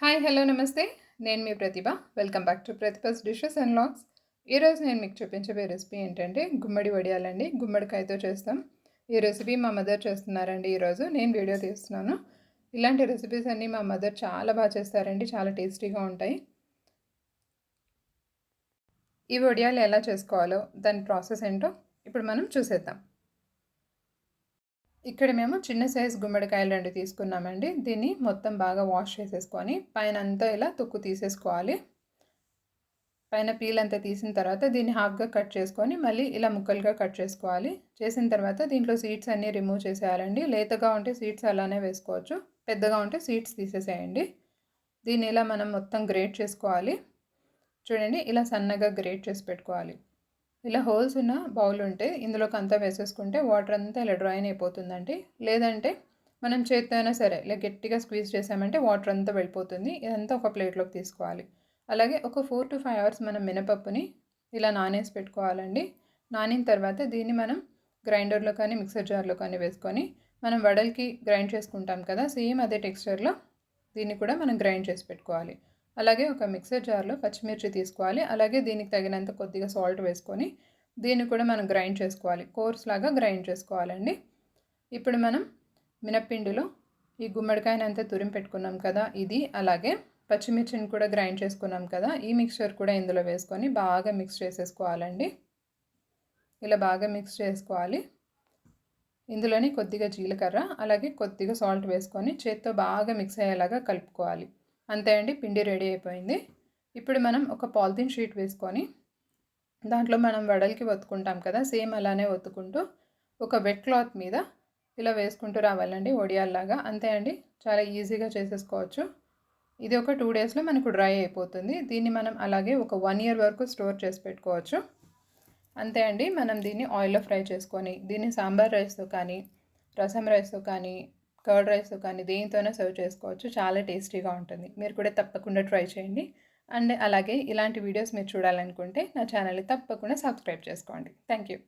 Hi hello నమస్తే. నేను మీ Prathibha. Welcome back to Prathibha's dishes and vlogs. ఈరోజు నేను మీకు చూపించబోయే రెసిపీ ఏంటంటే గుమ్మడి వడియాలండి. గుమ్మడికాయతో చేస్తాం. ఈ రెసిపీ మా మదర్ చేస్తున్నారండి ఈరోజు. నేను వీడియో తీస్తున్నాను. ఇలాంటి రెసిపీస్ అన్నీ మా మదర్ చాలా బాగా చేస్తారండి. చాలా టేస్టీగా ఉంటాయి. ఈ వడియాలు ఎలా చేసుకోవాలో దాని ప్రాసెస్ ఏంటో ఇప్పుడు మనం చూసేద్దాం. ఇక్కడ మేము చిన్న సైజ్ గుమ్మడికాయలు 2 తీసుకున్నామండి. దీన్ని మొత్తం బాగా వాష్ చేసేసుకొని పైన అంతా ఇలా తొక్కు తీసేసుకోవాలి. పైన పీల్ అంతా తీసిన తర్వాత దీన్ని హాఫ్గా కట్ చేసుకొని మళ్ళీ ఇలా ముక్కలుగా కట్ చేసుకోవాలి. చేసిన తర్వాత దీంట్లో సీడ్స్ అన్నీ రిమూవ్ చేసేయాలండి. లేతగా ఉంటే సీడ్స్ అలానే వేసుకోవచ్చు. పెద్దగా ఉంటే సీడ్స్ తీసేసేయండి. దీన్ని ఇలా మనం మొత్తం గ్రేట్ చేసుకోవాలి. చూడండి, ఇలా సన్నగా గ్రేట్ చేసి పెట్టుకోవాలి. ఇలా హోల్స్ ఉన్న బౌల్ ఉంటే ఇందులోకి అంతా వేసేసుకుంటే వాటర్ అంతా ఇలా డ్రైన్ అయిపోతుందండి. లేదంటే మనం చేత్తో అయినా సరే ఇలా గట్టిగా స్క్వీజ్ చేసామంటే వాటర్ అంతా వెళ్ళిపోతుంది. ఇదంతా ఒక ప్లేట్లోకి తీసుకోవాలి. అలాగే ఒక 4 to 5 అవర్స్ మనం మినపప్పుని ఇలా నానేసి పెట్టుకోవాలండి. నానిన తర్వాత దీన్ని మనం గ్రైండర్లో కానీ మిక్సర్ జార్లో కానీ వేసుకొని మనం వడలకి గ్రైండ్ చేసుకుంటాం కదా, సేమ్ అదే టెక్స్చర్లో దీన్ని కూడా మనం గ్రైండ్ చేసి పెట్టుకోవాలి. అలాగే ఒక మిక్సర్ జార్లో పచ్చిమిర్చి తీసుకోవాలి. అలాగే దీనికి తగినంత కొద్దిగా సాల్ట్ వేసుకొని దీన్ని కూడా మనం గ్రైండ్ చేసుకోవాలి. కోర్స్ లాగా గ్రైండ్ చేసుకోవాలండి. ఇప్పుడు మనం మినప్పిండిలో ఈ గుమ్మడికాయని అంతా తురిమి పెట్టుకున్నాం కదా, ఇది అలాగే పచ్చిమిర్చిని కూడా గ్రైండ్ చేసుకున్నాం కదా, ఈ మిక్స్చర్ కూడా ఇందులో వేసుకొని బాగా మిక్స్ చేసేసుకోవాలండి. ఇలా బాగా మిక్స్ చేసుకోవాలి. ఇందులోని కొద్దిగా జీలకర్ర అలాగే కొద్దిగా సాల్ట్ వేసుకొని చేత్తో బాగా మిక్స్ అయ్యేలాగా కలుపుకోవాలి. అంతే అండి, పిండి రెడీ అయిపోయింది. ఇప్పుడు మనం ఒక పాలిథిన్ షీట్ వేసుకొని దాంట్లో మనం వడలకి ఒత్తుకుంటాం కదా, సేమ్ అలానే ఒత్తుకుంటూ ఒక వెట్ క్లాత్ మీద ఇలా వేసుకుంటూ రావాలండి, వడియాల్లాగా. అంతే అండి, చాలా ఈజీగా చేసేసుకోవచ్చు. ఇది ఒక 2 డేస్లో మనకు డ్రై అయిపోతుంది. దీన్ని మనం అలాగే ఒక 1 year వరకు స్టోర్ చేసి పెట్టుకోవచ్చు. అంతే అండి, మనం దీన్ని ఆయిల్లో ఫ్రై చేసుకొని దీన్ని సాంబార్ రైస్తో కానీ రసం రైస్తో కానీ కర్డ్ రైస్తో కానీ దేనితోనే సర్వ్ చేసుకోవచ్చు. చాలా టేస్టీగా ఉంటుంది. మీరు కూడా తప్పకుండా ట్రై చేయండి. అండ్ అలాగే ఇలాంటి వీడియోస్ మీరు చూడాలనుకుంటే నా ఛానల్ని తప్పకుండా సబ్స్క్రైబ్ చేసుకోండి. Thank you.